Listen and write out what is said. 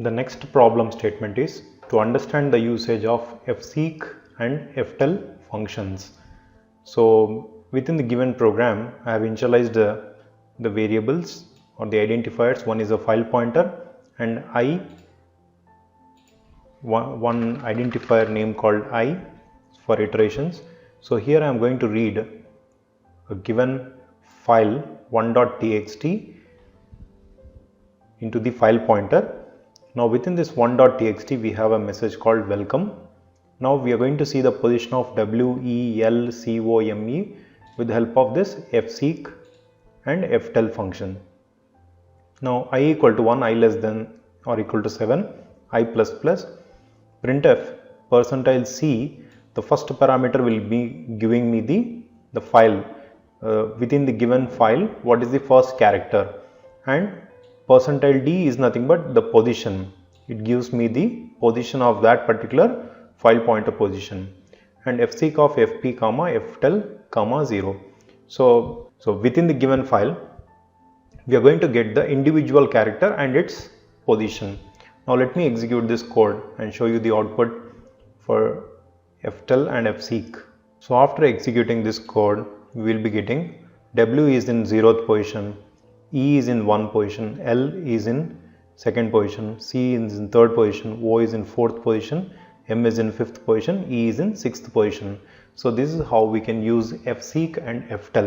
The next problem statement is to understand the usage of fseek and ftell functions. So within the given program, I have initialized the variables or the identifiers. One is a file pointer and one identifier name called I for iterations. So here I am going to read a given file 1.txt into the file pointer. Now within this 1.txt we have a message called welcome. Now we are going to see the position of welcome with the help of this fseek and ftell function. Now I equal to 1, I less than or equal to 7, I plus plus, printf %c, the first parameter will be giving me the file. Within the given file, what is the first character, and %d is nothing but the position. It gives me the position of that particular file pointer position, and fseek of fp comma ftell comma 0. So within the given file we are going to get the individual character and its position. Now let me execute this code and show you the output for ftell and fseek. So after executing this code, we will be getting w is in 0th position, e is in 1 position, l is in 2nd position, c is in 3rd position, o is in 4th position, m is in 5th position, e is in 6th position. So this is how we can use fseek and ftell.